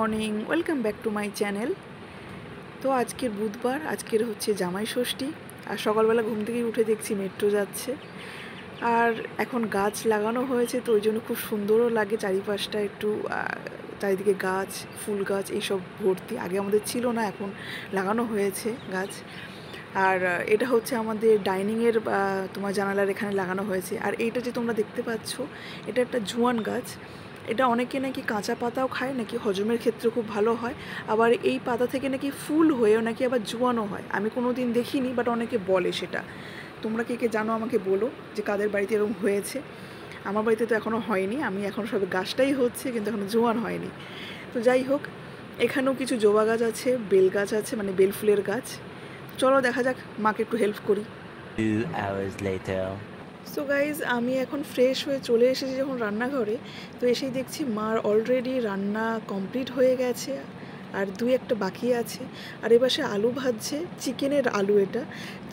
Morning, welcome back to my channel. তো আজকের বুধবার, আজকের হচ্ছে জামাই ষষ্ঠী। আর সকালবেলা ঘুম থেকে উঠে দেখছি মেট্রো যাচ্ছে। আর এখন গাছ লাগানো হয়েছে, তো ওই জন্য খুব সুন্দরও লাগে চারিপাশটা। একটু চারিদিকে গাছ, ফুল গাছ এইসব ভর্তি। আগে আমাদের ছিল না, এখন লাগানো হয়েছে গাছ। আর এটা হচ্ছে আমাদের ডাইনিংয়ের তোমার জানালার এখানে লাগানো হয়েছে। আর এইটা যে তোমরা দেখতে পাচ্ছ, এটা একটা জোয়ান গাছ। এটা অনেকে নাকি কাঁচা পাতাও খায়, নাকি হজমের ক্ষেত্রে খুব ভালো হয়। আবার এই পাতা থেকে নাকি ফুল হয়েও নাকি আবার জোয়ানও হয়। আমি কোনো দিন দেখিনি, বাট অনেকে বলে সেটা। তোমরা কে কে জানো আমাকে বলো যে কাদের বাড়িতে এরকম হয়েছে। আমার বাড়িতে তো এখনও হয়নি, আমি এখন সবে গাছটাই হচ্ছে, কিন্তু এখনও জোয়ান হয়নি। তো যাই হোক, এখানেও কিছু জবা গাছ আছে, বেল গাছ আছে, মানে বেল ফুলের গাছ। চলো দেখা যাক, মাকে একটু হেল্প করি। 2 hours later. সো গাইজ, আমি এখন ফ্রেশ হয়ে চলে এসেছি যখন রান্নাঘরে, তো এসেই দেখছি মার অলরেডি রান্না কমপ্লিট হয়ে গেছে, আর দুই একটা বাকি আছে। আর এপাশে আলু ভাজছে, চিকেনের আলু। এটা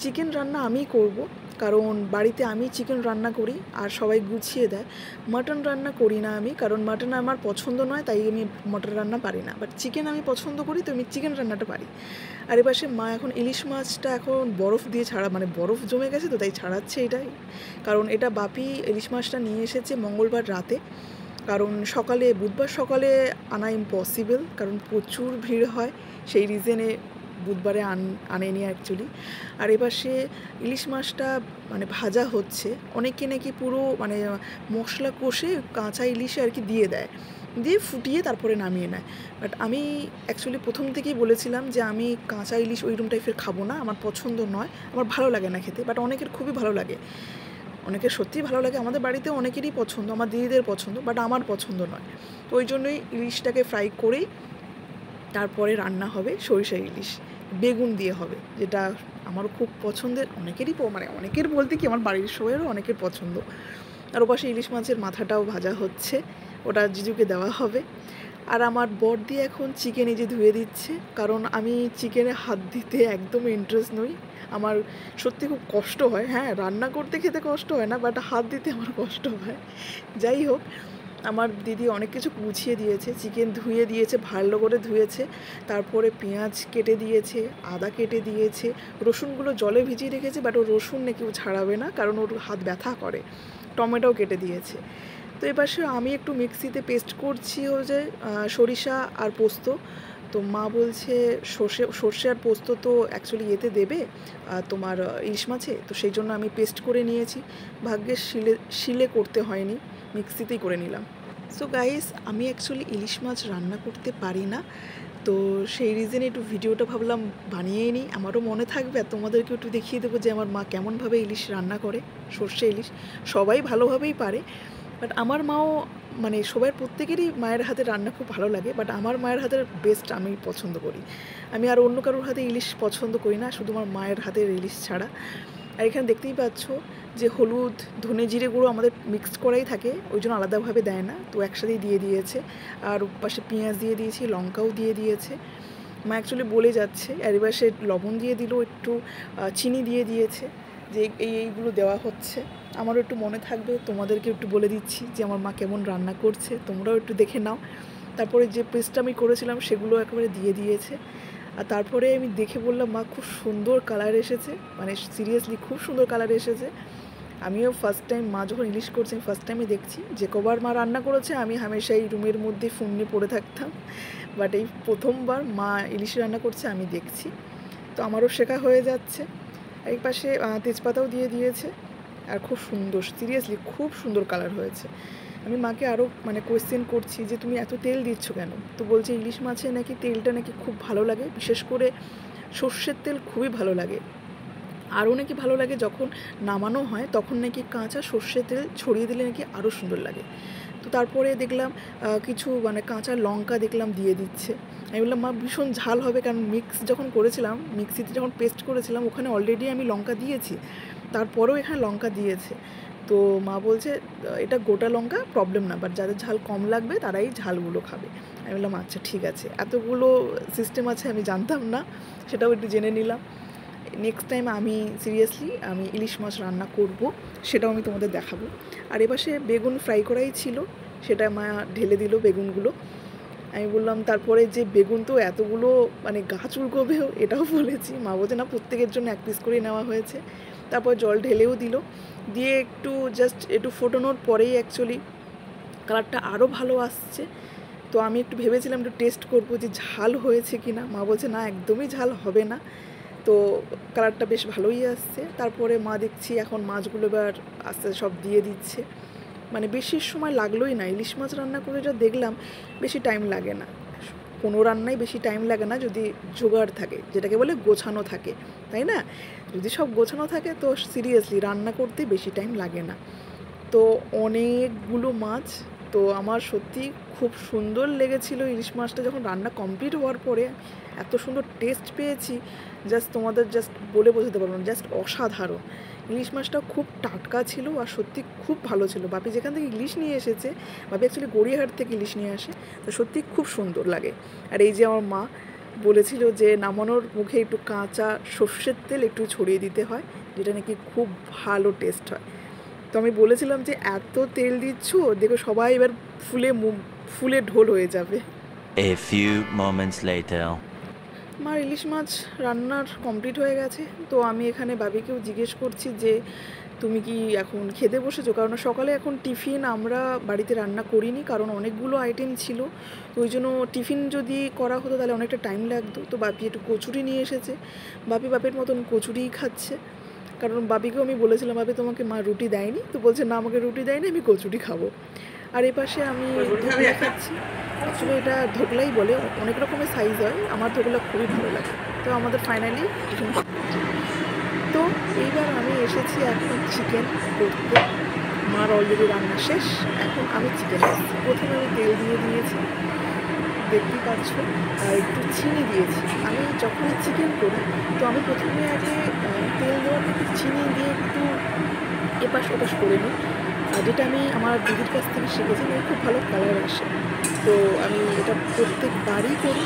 চিকেন রান্না আমিই করব, কারণ বাড়িতে আমি চিকেন রান্না করি আর সবাই গুছিয়ে দেয়। মাটন রান্না করি না আমি, কারণ মাটন আমার পছন্দ নয়, তাই আমি মাটন রান্না পারি না। বাট চিকেন আমি পছন্দ করি, তো আমি চিকেন রান্নাটা পারি। আর এপাশে মা এখন ইলিশ মাছটা এখন বরফ দিয়ে ছাড়া, মানে বরফ জমে গেছে তো তাই ছাড়াচ্ছে এটাই। কারণ এটা বাপি ইলিশ মাছটা নিয়ে এসেছে মঙ্গলবার রাতে, কারণ সকালে বুধবার সকালে আনা ইম্পসিবল, কারণ প্রচুর ভিড় হয়, সেই রিজনে বুধবারে আনেনি অ্যাকচুয়ালি। আর এবার সে ইলিশ মাছটা মানে ভাজা হচ্ছে, অনেকে নাকি পুরো মানে মশলা কষে কাঁচা ইলিশে আর কি দিয়ে দেয়, দিয়ে ফুটিয়ে তারপরে নামিয়ে নেয়। বাট আমি অ্যাকচুয়ালি প্রথম থেকেই বলেছিলাম যে আমি কাঁচা ইলিশ ওইরকম টাইপের খাবো না, আমার পছন্দ নয়, আমার ভালো লাগে না খেতে। বাট অনেকের খুবই ভালো লাগে, অনেকের সত্যিই ভালো লাগে। আমাদের বাড়িতে অনেকেরই পছন্দ, আমার দিদিদের পছন্দ, বাট আমার পছন্দ নয়। তো ওই জন্যই ইলিশটাকে ফ্রাই করেই তারপরে রান্না হবে সরিষা ইলিশ, বেগুন দিয়ে হবে, যেটা আমারও খুব পছন্দের। অনেকেরই মানে অনেকের বলতে কি, আমার বাড়ির সবাইয়েরও অনেকের পছন্দ। আর ওপাশে ইলিশ মাছের মাথাটাও ভাজা হচ্ছে, ওটা জিজুকে দেওয়া হবে। আর আমার বড়দি এখন চিকেন এই যে ধুয়ে দিচ্ছে, কারণ আমি চিকেনে হাত দিতে একদম ইন্টারেস্ট নই। আমার সত্যি খুব কষ্ট হয়, হ্যাঁ রান্না করতে খেতে কষ্ট হয় না, বাট হাত দিতে আমার কষ্ট হয়। যাই হোক, আমার দিদি অনেক কিছু গুছিয়ে দিয়েছে, চিকেন ধুয়ে দিয়েছে, ভালো করে ধুয়েছে, তারপরে পেঁয়াজ কেটে দিয়েছে, আদা কেটে দিয়েছে, রসুনগুলো জলে ভিজিয়ে রেখেছে, বাট ও রসুন নাকি ও ছাড়াবে না, কারণ ওর হাত ব্যথা করে। টমেটোও কেটে দিয়েছে। তো এপাশে আমি একটু মিক্সিতে পেস্ট করছি হচ্ছে সরিষা আর পোস্ত। তো মা বলছে সর্ষে আর পোস্ত তো অ্যাকচুয়ালি এতে দেবে তোমার ইলিশ মাছে, তো সেই জন্য আমি পেস্ট করে নিয়েছি। ভাগ্যের শিলে করতে হয়নি, মিক্সিতেই করে নিলাম। সো গাইস, আমি অ্যাকচুয়ালি ইলিশ মাছ রান্না করতে পারি না, তো সেই রিজনে একটু ভিডিওটা ভাবলাম বানিয়েই নিই, আমারও মনে থাকবে, আর তোমাদেরকে একটু দেখিয়ে দেবো যে আমার মা কেমনভাবে ইলিশ রান্না করে। সর্ষে ইলিশ সবাই ভালোভাবেই পারে, বাট আমার মাও মানে সবার প্রত্যেকেরই মায়ের হাতের রান্না খুব ভালো লাগে, বাট আমার মায়ের হাতের বেস্ট আমি পছন্দ করি। আমি আর অন্য কারোর হাতে ইলিশ পছন্দ করি না, শুধু আমার মায়ের হাতের ইলিশ ছাড়া। আর এখানে দেখতেই পাচ্ছ যে হলুদ, ধনে জিরে গুঁড়ো আমাদের মিক্সড করাই থাকে, ওই জন্য আলাদাভাবে দেয় না, তো একসাথেই দিয়ে দিয়েছে। আর পাশে পেঁয়াজ দিয়ে দিয়েছি, লঙ্কাও দিয়ে দিয়েছে। মা অ্যাকচুয়ালি বলে যাচ্ছে, আর এবার সে লবণ দিয়ে দিল, একটু চিনি দিয়ে দিয়েছে, যে এইগুলো দেওয়া হচ্ছে। আমারও একটু মনে থাকবে, তোমাদেরকে একটু বলে দিচ্ছি যে আমার মা কেমন রান্না করছে, তোমরাও একটু দেখে নাও। তারপরে যে পেস্টটা আমি করেছিলাম সেগুলো একেবারে দিয়ে দিয়েছে। আর তারপরে আমি দেখে বললাম, মা খুব সুন্দর কালার এসেছে, মানে সিরিয়াসলি খুব সুন্দর কালার এসেছে। আমিও ফার্স্ট টাইম মা যখন ইলিশ করছে, আমি ফার্স্ট টাইমই দেখছি। যে কবার মা রান্না করেছে আমি হামেশাই রুমের মধ্যে ফোন নিয়ে পড়ে থাকতাম, বাট এই প্রথমবার মা ইলিশ রান্না করছে আমি দেখছি, তো আমারও শেখা হয়ে যাচ্ছে। এই পাশে তেজপাতাও দিয়ে দিয়েছে, আর খুব সুন্দর, সিরিয়াসলি খুব সুন্দর কালার হয়েছে। আমি মাকে আরও মানে কোয়েশ্চেন করছি যে তুমি এত তেল দিচ্ছ কেন, তো বলছে ইলিশ মাছে নাকি তেলটা নাকি খুব ভালো লাগে, বিশেষ করে সর্ষের তেল খুবই ভালো লাগে। আরও নাকি ভালো লাগে যখন নামানো হয়, তখন নাকি কাঁচা সর্ষের তেল ছড়িয়ে দিলে নাকি আরও সুন্দর লাগে। তো তারপরে দেখলাম কিছু মানে কাঁচা লঙ্কা দেখলাম দিয়ে দিচ্ছে। আমি বললাম, মা ভীষণ ঝাল হবে, কারণ যখন করেছিলাম মিক্সিতে যখন পেস্ট করেছিলাম ওখানে অলরেডি আমি লঙ্কা দিয়েছি, তারপরেও এখানে লঙ্কা দিয়েছে। তো মা বলছে এটা গোটা লঙ্কা প্রবলেম না, বাট যাদের ঝাল কম লাগবে তারাই ঝালগুলো খাবে। আমি বললাম আচ্ছা ঠিক আছে, এতগুলো সিস্টেম আছে আমি জানতাম না, সেটাও একটু জেনে নিলাম। নেক্সট টাইম আমি সিরিয়াসলি আমি ইলিশ মাছ রান্না করব, সেটাও আমি তোমাদের দেখাবো। আর এবার সে বেগুন ফ্রাই করাই ছিল, সেটা মা ঢেলে দিল বেগুনগুলো। আমি বললাম তারপরে যে বেগুন তো এতগুলো মানে গা চুলকোবেও, এটাও বলেছি। মা বলছে না, প্রত্যেকের জন্য 1 পিস করেই নেওয়া হয়েছে। তারপর জল ঢেলেও দিল, দিয়ে একটু জাস্ট একটু ফোটানোর পরেই অ্যাকচুয়ালি কালারটা আরও ভালো আসছে। তো আমি একটু ভেবেছিলাম একটু টেস্ট করবো যে ঝাল হয়েছে কি না। মা বলছে না, একদমই ঝাল হবে না। তো কালারটা বেশ ভালোই আসছে। তারপরে মা দেখছি এখন মাছগুলো এবার আস্তে আস্তে সব দিয়ে দিচ্ছে। মানে বেশি সময় লাগলোই না, ইলিশ মাছ রান্না করে যা দেখলাম বেশি টাইম লাগে না। কোনো রান্নায় বেশি টাইম লাগে না যদি জোগাড় থাকে, যেটাকে বলে গোছানো থাকে, তাই না? যদি সব গোছানো থাকে তো সিরিয়াসলি রান্না করতে বেশি টাইম লাগে না। তো অনেকগুলো মাছ, তো আমার সত্যি খুব সুন্দর লেগেছিল ইলিশ মাছটা। যখন রান্না কমপ্লিট হওয়ার পরে এত সুন্দর টেস্ট পেয়েছি, জাস্ট তোমাদের জাস্ট বলে বোঝাতে পারবো না, জাস্ট অসাধারণ। ইলিশ মাছটা খুব টাটকা ছিল আর সত্যি খুব ভালো ছিল। বাপি যেখান থেকে ইলিশ নিয়ে এসেছে, বাপি অ্যাকচুয়ালি গড়িয়াহাট থেকে ইলিশ নিয়ে আসে, তো সত্যি খুব সুন্দর লাগে। আর এই যে আমার মা বলেছিল যে নামানোর মুখে একটু কাঁচা সর্ষের তেল একটু ছড়িয়ে দিতে হয়, যেটা নাকি খুব ভালো টেস্ট হয়। তো আমি বলেছিলাম যে এত তেল দিচ্ছ, দেখো সবাই এবার ফুলে ঢোল হয়ে যাবে। A few moments later. আমার ইলিশ মাছ রান্নার কমপ্লিট হয়ে গেছে। তো আমি এখানে বাবিকেও জিজ্ঞেস করছি যে তুমি কি এখন খেতে বসেছো? কারণ সকালে এখন টিফিন আমরা বাড়িতে রান্না করিনি, কারণ অনেকগুলো আইটেম ছিল। তো ওই জন্য টিফিন যদি করা হতো তাহলে অনেকটা টাইম লাগতো। তো বাপি একটু কচুরি নিয়ে এসেছে, বাপি বাপের মতন কচুরিই খাচ্ছে। কারণ বাপিকেও আমি বলেছিলাম, বাপি তোমাকে মা রুটি দেয়নি? তো বলছে না, আমাকে রুটি দেয়নি, আমি কচুরি খাবো। আর এপাশে আমি ধোকলা খাচ্ছি। অ্যাকচুয়ালি এটা ধোকলাই বলে, অনেক রকমের সাইজ হয়, আমার ধোকলা খুবই ভালো লাগে। তো আমাদের ফাইনালি টিফিন কমপ্লিট। তো এইবার আমি এসেছি এখন চিকেন করতে। মার অলরেডি রান্না শেষ, এখন আমি চিকেন করছি। প্রথমে আমি তেল দিয়ে দিয়েছি, দেখতেই পাচ্ছ, আর একটু চিনি দিয়েছি। আমি যখন চিকেন করি তো আমি প্রথমে আগে তেল দেওয়ার একটু চিনি দিয়ে একটু এপাশ ওপাশ করে নিই, যেটা আমি আমার দিদির কাছ থেকে শিখেছি। খুব ভালো কালার আসে, তো আমি এটা প্রত্যেকবারই করি।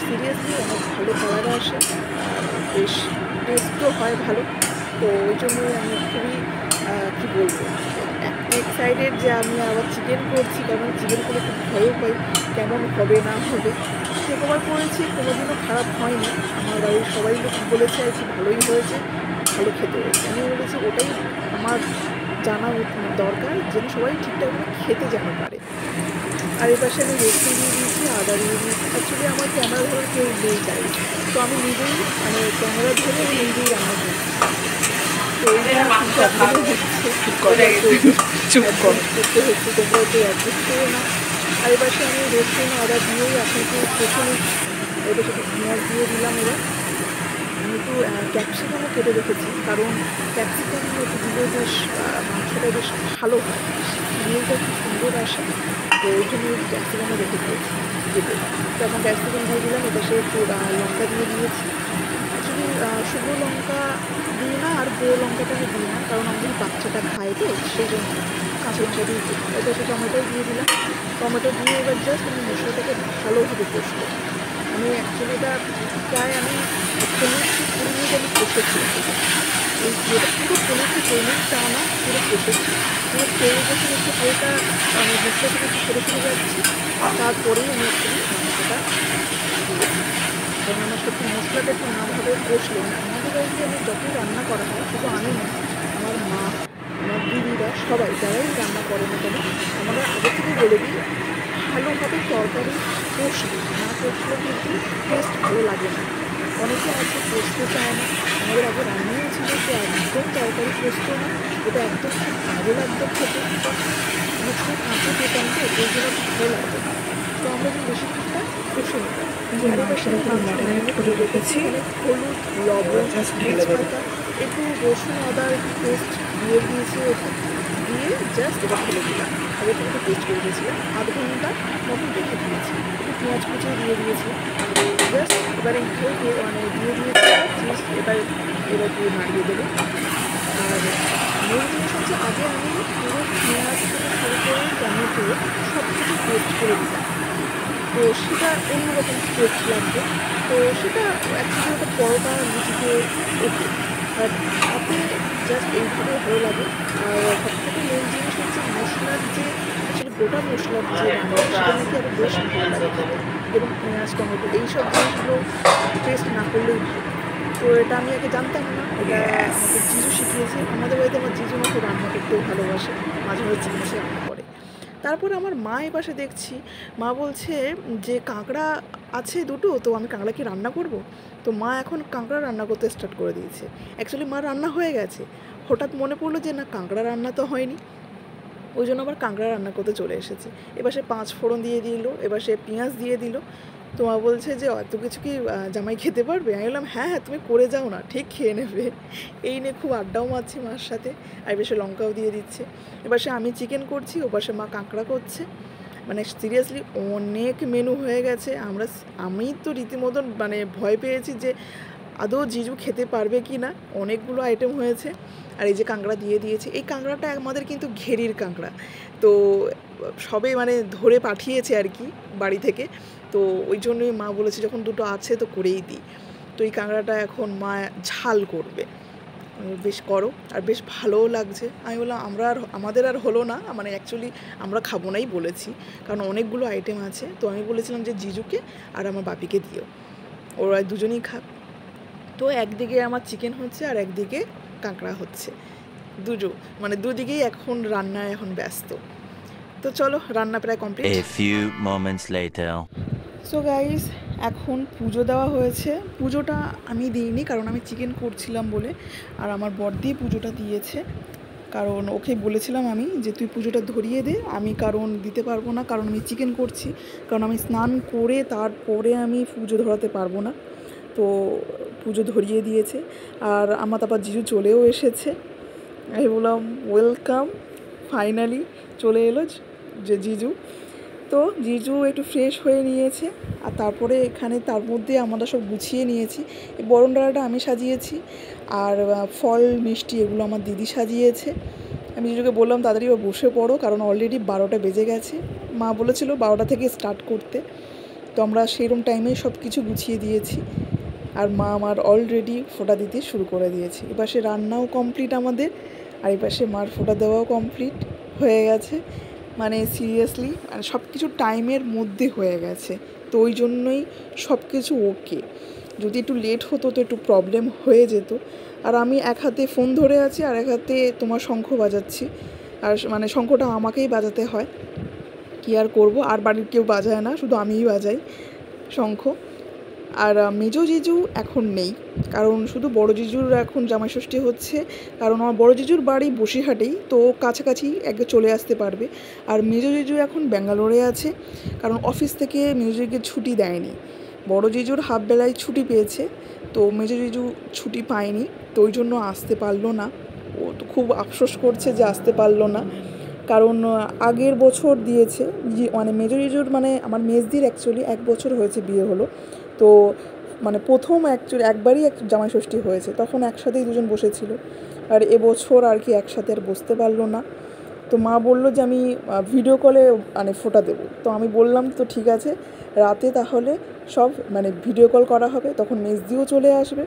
সিরিয়াসলি অনেক ভালো কালার আসে, বেশ টেস্টও হয় ভালো। তো ওই জন্যই আমি খুবই কী বলবো, এক্সাইটেড যে আমি আবার চিকেন করছি, কারণ চিকেন করে খুব ভয়ও পাই কেমন হবে না হবে। সেকবার করেছি, কোনোদিনও খারাপ হয়নি। আমার বাড়ির সবাই লোক বলেছে আর কি ভালোই হয়েছে, ভালো খেতে হয়েছে। আমি বলেছি ওটাই আমার জানা দরকার, যেন সবাই ঠিকঠাকভাবে খেতে যেন পারে। আর এর পাশে আমি রসুন দিয়ে দিয়েছি, আদা দিয়ে দিয়েছি। অ্যাকচুয়ালি আমার ক্যামেরা ধরে কেউ নেই তাই, তো আমি নিজেই মানে ক্যামেরা ধরে আমি নিজেই রান্না করছি। তো করতে হচ্ছে, তোমরা একটু অ্যাডজাস্ট করো না। আর এবার আমি রসুন আদা দিয়েই আপনাকে কষে নিচ্ছি। এবার সাথে পেঁয়াজ দিয়ে দিলাম। এবার আমি একটু ক্যাপসিকামও কেটে রেখেছি, কারণ ক্যাপসিকাম একটু দিলে বেশ মাংসটা বেশ ভালো হয়, স্মেলটা খুব সুন্দর আসে। তো ওই জন্য ক্যাপসিকামও রেখে দিয়েছি কেটে। তো এখন ক্যাপসিকাম দিয়ে দিলাম, এটা সে একটু লঙ্কা দিয়ে দিয়েছি। অ্যাকচুয়ালি শুকনো লঙ্কা দিই না, আর গুঁড়ো লঙ্কাটা আমি দিই না, কারণ আমাদের বাচ্চাটা খায়, তো সেই জন্য কাঁচা লঙ্কা দিয়ে দিই। এটা সে টমেটো দিয়ে দিলাম, টমেটো দিয়ে এবার জাস্ট আমি মশলাটাকে ভালোভাবে কষবো। আমি অ্যাকচুয়ালি এটা প্রায় আমি 15-20 মিনিট আমি কষেছি। এই যেটা পুরো 15-20 মিনিট তা না, পুরো কষেছি। পুরো তেল যখন একটু হালকা আমি মশলা থেকে একটু ছেড়ে যাচ্ছি, তারপরেই আমি একটু মশলাটা দিয়েছি। কারণ আমার সত্যি মশলাটা একটু নাভাবে কষলে না। আমাদের বাড়িতে আমি যতই রান্না করা হয়, শুধু আমি না, আমার মা, আমার দিদিরা সবাই যারাই রান্না করে না কেন, আমরা আগে থেকে বলে দিই ভালোভাবে তরকারি কষলে, না কষলে কিন্তু টেস্ট ভালো লাগে না। অনেকে আছে কষতে চায় না, আমাদের আগে রান্নাও ছিল যে একদম তরকারি কষতো না, এটা একদম খুব ভালো লাগতো খেতে, মুখে কাঁচা পেতাম, তো এই জন্য ভালো লাগতো না। তো আমরা যে বেশিরভাগটা কষে নিতাম। করে রেখেছি হলুদ, লবণ, তেজপাতা, একটু রসুন আদা একটু পেস্ট দিয়ে দিয়েছি, ওটা দিয়ে জাস্ট এটা ফেলে দিলাম। আগে থেকে একটু পেস্ট করে দিয়েছিলাম, আধ ঘন্টা মতন রেখে দিয়েছি। একটু পেঁয়াজ কুচিয়ে দিয়ে দিয়েছি, জাস্ট এবারে মানে দিয়ে দিয়েছি। এবার দিয়ে নাড়িয়ে দেবো। আর মেন জিনিস হচ্ছে, আগে আমি পুরো পেঁয়াজ থেকে শুরু করে টমেটো সব কিছু পেস্ট করে দিতাম, তো সেটা অন্যরকম টেস্ট লাগবে। তো সেটা অ্যাকচুয়ালি ওটা পরোটা লুচিতে ওকে, বাট হাতে জাস্ট এইভাবে ভালো লাগে। আর সবথেকে মেন জিনিস হচ্ছে মশলার যে আসলে গোটা মশলার যে রান্না সেটা নাকি আরও বেশ ভালো লাগে খেতে, এবং পেঁয়াজ টমেটো এইসব জিনিসগুলো টেস্ট না করলেই ভালো। তো এটা আমি আগে জানতাম না, এটা আমাকে জিজু শিখিয়েছে। আমাদের বাড়িতে আমার জিজু আমাকে রান্না করতেও ভালোবাসে, মাঝে মাঝে চিকেন এসে রান্না করে। তারপরে আমার মা এপাশে দেখছি, মা বলছে যে কাঁকড়া আছে দুটো, তো আমি কাঁকড়া কি রান্না করব? তো মা এখন কাঁকড়া রান্না করতে স্টার্ট করে দিয়েছে। অ্যাকচুয়ালি মা রান্না হয়ে গেছে, হঠাৎ মনে পড়লো যে না কাঁকড়া রান্না তো হয়নি, ওই জন্য আবার কাঁকড়া রান্না করতে চলে এসেছে। এবার সে 5 ফোড়ন দিয়ে দিল, এবার সে পেঁয়াজ দিয়ে দিল। তো মা বলছে যে এত কিছু কি জামাই খেতে পারবে? আমি বললাম হ্যাঁ হ্যাঁ, তুমি করে যাও না, ঠিক খেয়ে নেবে। এই নিয়ে খুব আড্ডাও মারছি মার সাথে, আর এবার সে লঙ্কাও দিয়ে দিচ্ছে। এবার সে আমি চিকেন করছি, ওবার সে মা কাঁকড়া করছে। মানে সিরিয়াসলি অনেক মেনু হয়ে গেছে। আমি তো রীতিমতন মানে ভয় পেয়েছি যে আদৌ জিজু খেতে পারবে কি না, অনেকগুলো আইটেম হয়েছে। আর এই যে কাঁকড়া দিয়ে দিয়েছে, এই কাঁকড়াটা আমাদের কিন্তু ঘেরির কাঁকড়া, তো সবে মানে ধরে পাঠিয়েছে আর কি বাড়ি থেকে। তো ওই জন্যই মা বলেছে যখন দুটো আছে তো করেই দিই। তো এই কাঁকড়াটা এখন মা ঝাল করবে, বেশ করো, আর বেশ ভালোও লাগছে। আমি বললাম আমাদের আর হলো না, মানে অ্যাকচুয়ালি আমরা খাবো নাই বলেছি, কারণ অনেকগুলো আইটেম আছে। তো আমি বলেছিলাম যে জিজুকে আর আমার বাপিকে দিও, ওরা দুজনেই খাক। তো একদিকে আমার চিকেন হচ্ছে আর একদিকে কাঁকড়া হচ্ছে, মানে দুদিকেই এখন রান্নায় এখন ব্যস্ত। তো চলো, রান্না প্রায় complete. A few moments later. So guys, এখন পুজো দেওয়া হয়েছে। পুজোটা আমি দিইনি, কারণ আমি চিকেন করছিলাম বলে, আর আমার বড়দি পুজোটা দিয়েছে। কারণ ওকে বলেছিলাম আমি যে তুই পুজোটা ধরিয়ে দে, আমি কারণ দিতে পারবো না, কারণ আমি চিকেন করছি, কারণ আমি স্নান করে তারপরে আমি পুজো ধরাতে পারবো না। তো পুজো ধরিয়ে দিয়েছে, আর আমার তারপর জিজু চলেও এসেছে। আমি বললাম ওয়েলকাম, ফাইনালি চলে এলো যে জিজু। তো জিজু একটু ফ্রেশ হয়ে নিয়েছে, আর তারপরে এখানে তার মধ্যে আমরা সব গুছিয়ে নিয়েছি। এই বরণ ডালাটা আমি সাজিয়েছি, আর ফল মিষ্টি এগুলো আমার দিদি সাজিয়েছে। আমি জিজুকে বললাম তাড়াতাড়ি বসে পড়ো, কারণ অলরেডি 12টা বেজে গেছে। মা বলেছিল 12টা থেকে স্টার্ট করতে, তো আমরা সেরকম টাইমেই সব কিছু গুছিয়ে দিয়েছি। আর মা আমার অলরেডি ফোঁটা দিতে শুরু করে দিয়েছে। এপাশে রান্নাও কমপ্লিট আমাদের, আর এপাশে মার ফোঁটা দেওয়াও কমপ্লিট হয়ে গেছে। মানে সিরিয়াসলি সব কিছু টাইমের মধ্যে হয়ে গেছে, তো ওই জন্যই সব কিছু ওকে। যদি একটু লেট হতো তো একটু প্রবলেম হয়ে যেত। আর আমি এক হাতে ফোন ধরে আছি, আর এক হাতে তোমার শঙ্খ বাজাচ্ছি, আর মানে শঙ্খটা আমাকেই বাজাতে হয়, কী আর করবো। আর বাড়ির কেউ বাজায় না, শুধু আমিই বাজাই শঙ্খ। আর মেজো জিজু এখন নেই, কারণ শুধু বড় জিজুর এখন জামাইষষ্ঠী হচ্ছে, কারণ আমার বড় জিজুর বাড়ি বসিরহাটেই, তো কাছাকাছি একবার চলে আসতে পারবে। আর মেজো জিজু এখন ব্যাঙ্গালোরে আছে, কারণ অফিস থেকে মেজো জিজুকে ছুটি দেয়নি। বড় জিজুর হাফ বেলায় ছুটি পেয়েছে, তো মেজো জিজু ছুটি পায়নি, তো ওই জন্য আসতে পারলো না। ও তো খুব আফসোস করছে যে আসতে পারলো না, কারণ আগের বছর দিয়েছে। মানে মেজো জিজুর মানে আমার মেজদির অ্যাকচুয়ালি 1 বছর হয়েছে বিয়ে হলো, তো মানে প্রথম অ্যাকচুয়ালি একবারই জামাইষষ্ঠী হয়েছে, তখন একসাথেই দুজন বসেছিল। আর এবছর আর কি একসাথে আর বসতে পারলো না। তো মা বললো যে আমি ভিডিও কলে মানে ফোঁটা দেবো। তো আমি বললাম তো ঠিক আছে, রাতে তাহলে সব মানে ভিডিও কল করা হবে, তখন মেজদিও চলে আসবে,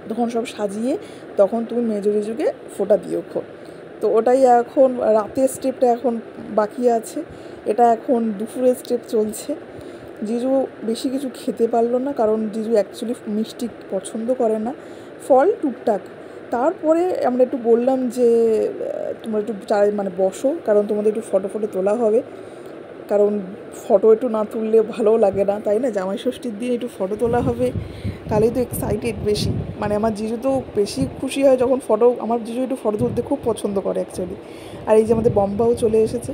তখন সব সাজিয়ে তখন তুমি মেজো জিজুকে ফোঁটা দিও। তো ওটাই এখন রাতের স্টেপটা এখন বাকি আছে, এটা এখন দুপুরের স্টেপ চলছে। জিজু বেশি কিছু খেতে পারলো না, কারণ জিজু অ্যাকচুয়ালি মিষ্টি পছন্দ করে না, ফল টুকটাক। তারপরে আমরা একটু বললাম যে তোমরা একটু মানে বসো, কারণ তোমাদের একটু ফটো তোলা হবে, কারণ ফটো একটু না তুললে ভালোও লাগে না, তাই না? জামাইষষ্ঠীর দিন একটু ফটো তোলা হবে, তাহলেই তো এক্সাইটেড বেশি। মানে আমার জিজু তো বেশি খুশি হয় যখন আমার জিজু একটু ফটো তুলতে খুব পছন্দ করে অ্যাকচুয়ালি। আর এই যে আমাদের বম্বাও চলে এসেছে,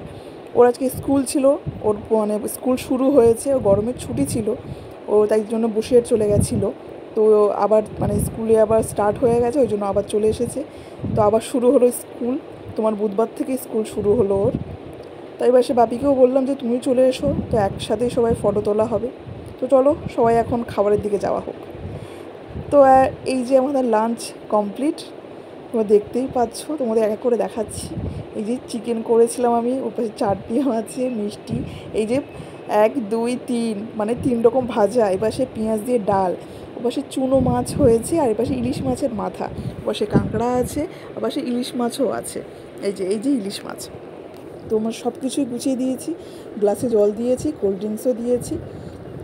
ওর আজকে স্কুল ছিল, ওর মানে স্কুল শুরু হয়েছে, ও গরমের ছুটি ছিল, ও তাই জন্য বসিরহাট চলে গেছিলো। তো আবার মানে স্কুলে আবার স্টার্ট হয়ে গেছে, ওই জন্য আবার চলে এসেছে। তো আবার শুরু হলো স্কুল, তোমার বুধবার থেকে স্কুল শুরু হলো ওর। তাই এবার সে বাপিকেও বললাম যে তুমি চলে এসো, তো একসাথেই সবাই ফটো তোলা হবে। তো চলো সবাই এখন খাবারের দিকে যাওয়া হোক। তো এই যে আমাদের লাঞ্চ কমপ্লিট, তোমরা দেখতেই পাচ্ছ, তোমাদের এক এক করে দেখাচ্ছি। এই যে চিকেন করেছিলাম আমি, ওর পাশে চাটনিও আছে, মিষ্টি, এই যে 1 2 3 মানে 3 রকম ভাজা, এপাশে পেঁয়াজ দিয়ে ডাল, ওপাশে চুনো মাছ হয়েছে, আর এপাশে ইলিশ মাছের মাথা, ওপাশে কাঁকড়া আছে, ওপাশে ইলিশ মাছও আছে, এই যে ইলিশ মাছ। তো আমার সব কিছুই গুছিয়ে দিয়েছি, গ্লাসে জল দিয়েছি, কোল্ড ড্রিঙ্কসও দিয়েছি।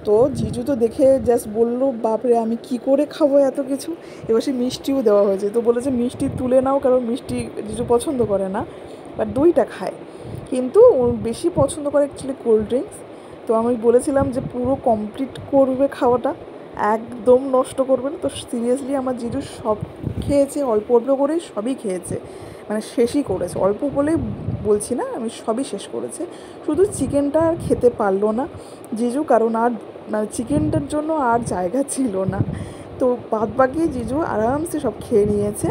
তো জিজু তো দেখে জাস্ট বললো বাপরে আমি কি করে খাবো এত কিছু। এবার সে মিষ্টিও দেওয়া হয়েছে, তো বলেছে মিষ্টি তুলে নাও, কারণ মিষ্টি জিজু পছন্দ করে না, বাট দইটা খায়, কিন্তু ও বেশি পছন্দ করে অ্যাকচুয়ালি কোল্ড ড্রিঙ্কস। তো আমি বলেছিলাম যে পুরো কমপ্লিট করবে খাওয়াটা, একদম নষ্ট করবে না। তো সিরিয়াসলি আমার জিজু সব খেয়েছে, অল্প অল্প করেই সবই খেয়েছে, মানে শেষই করেছে, অল্প বলেই বলছি না, আমি সবই শেষ করেছে। শুধু চিকেনটা আর খেতে পারলো না জিজু, কারণ আর মানে চিকেনটার জন্য আর জায়গা ছিল না। তো বাদ বাকি জিজু আরামসে সব খেয়ে নিয়েছে।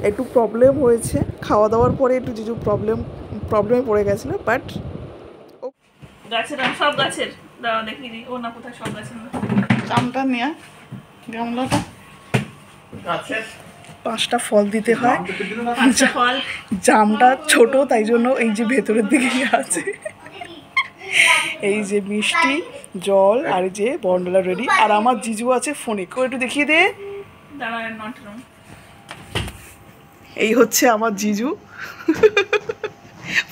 একটু প্রবলেম হয়েছে খাওয়া দাওয়ার পরে, একটু জিজু প্রবলেমে পড়ে গেছিলো, বাট গাছের আম, সব গাছের দাঁড়া দেখিয়ে দিই। ও না, কোথায় সব গাছের না, আমটা নিয়ে গামলাটা গাছের 5টা ফল দিতে হয়। আচ্ছা ফল জামটা ছোট, তাই জন্য এই যে ভেতরের দিকে আছে, এই যে মিষ্টি জল আর এই যে বন্ডলা রেডি। আর আমার জিজু আছে ফোনে, কেউ একটু দেখিয়ে দে। দাঁড়া নট রুম। এই হচ্ছে আমার জিজু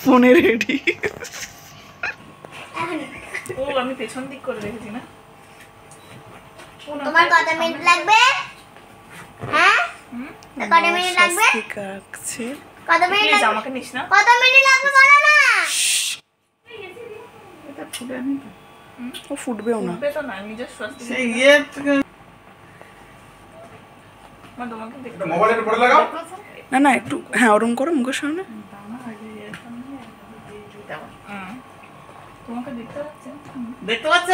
ফোনে রেডি। ও আমি পেছন দিক করে রেখেছি না। তোমার কত মিনিট লাগবে? হ্যাঁ, কত মিনিট লাগবে? কাটছে। কত মিনিট প্লিজ লাগবে? আমাকে নিস না। কত মিনিট লাগবে বলো না। এটা ফুটে নি তো। ও ফুটবেও না। উঠবে তো না, নিজের স্বাস্থ্য সেই ইয়ে থেকে মা তোমাকে দেখতে মোবাইলের উপরে লাগাও। না না, একটু হ্যাঁ ওরম করো মুখের সামনে। তোমাকে দেখতে পাচ্ছে। দেখতে পাচ্ছ?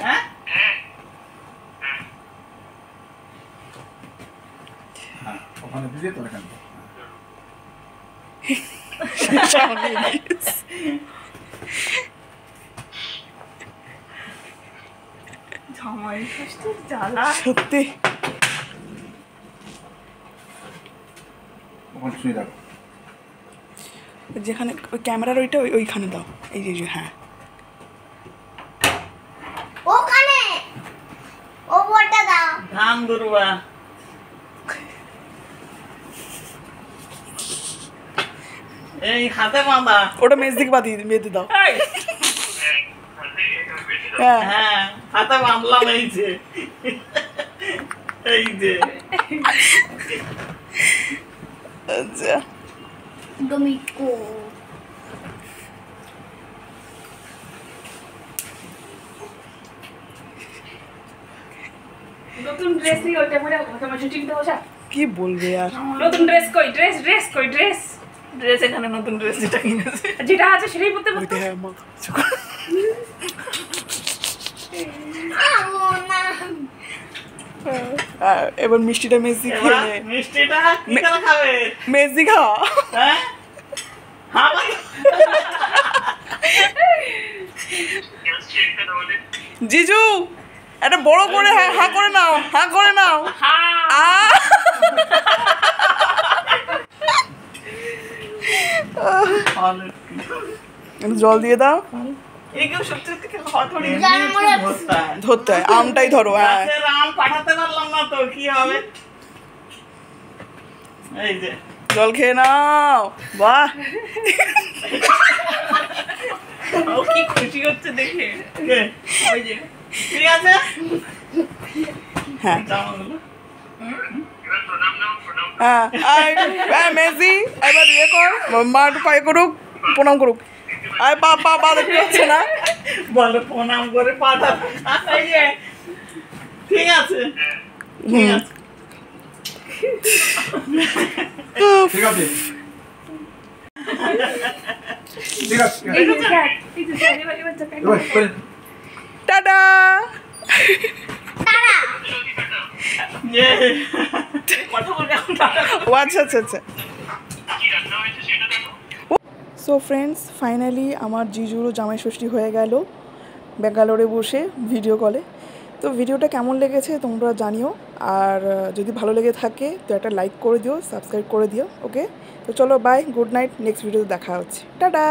হ্যাঁ ওখানে দিয়ে তো এখানে জামাই ষষ্ঠীর জ্বালা। সত্যি ওখানে শুয়ে রাখো। যেখানে ওই ক্যামেরার ওইটা ওইখানে দাও, এই যে হ্যাঁ। ওখানে ও বড়টা দাও। ধান দুর্বা এই হাতে বাঁধা। ওটা মেজ দিকে বেঁধে দাও। এই, হ্যাঁ হ্যাঁ হাতে বাঁধলাম, এই যে এই যে আচ্ছা ডমিকো নতুন ড্রেস নিয়ে ওইটা পরে তোমার শুটিংটা বসা। কি বলবে আর। নতুন ড্রেস কই? ড্রেস কই? ড্রেস এখানে নতুন ড্রেস যেটা কিনেছে, যেটা আছে সেটাই পরতে ওইটা পারতো। হ্যাঁ মা। এবার মিষ্টিটা মেজি এবার খেয়ে নে। মিষ্টিটা কি করে খাবে? মেজি খাওয়া। হ্যাঁ হ্যাঁ জিজু একটা বড় করে হ্যাঁ হ্যাঁ করে নাও, হ্যাঁ করে নাও। আ একটু জল দিয়ে দাও, এগুলো সত্যি থেকে হট হয়ে ধরতে হয়, আমটাই ধরো। হ্যাঁ আম পাঠাতে পারলাম না তো কি হবে? এই যে জল খেয়ে নাও, বাহ। ও কি খুশি হচ্ছে দেখে। কে? ওই যে ঠিক আছে হ্যাঁ জামাগুলো হ্যাঁ হ্যাঁ মেজি এবার ইয়ে কর, মা একটু পায়ে করুক, প্রণাম করুক। আয় পা পা পা দেখতে পাচ্ছে না। বলে প্রণাম করে পাঠাতে। এই যে ঠিক আছে ঠিক আছে ঠিক আছে ঠিক আছে এই যে cat, এই যে cat, এবার cat। এবার করে টাটা। ইয়ে কথা বলবে এখন। ও আচ্ছা আচ্ছা আচ্ছা। সো ফ্রেন্ডস, ফাইনালি আমার জিজুরও জামাই ষষ্ঠী হয়ে গেল ব্যাঙ্গালোরে বসে ভিডিও কলে। তো ভিডিওটা কেমন লেগেছে তোমরা জানিও, আর যদি ভালো লেগে থাকে তো একটা লাইক করে দিও, সাবস্ক্রাইব করে দিও। ওকে, তো চলো বাই, গুড নাইট, নেক্সট ভিডিওতে দেখা হচ্ছে, টাটা।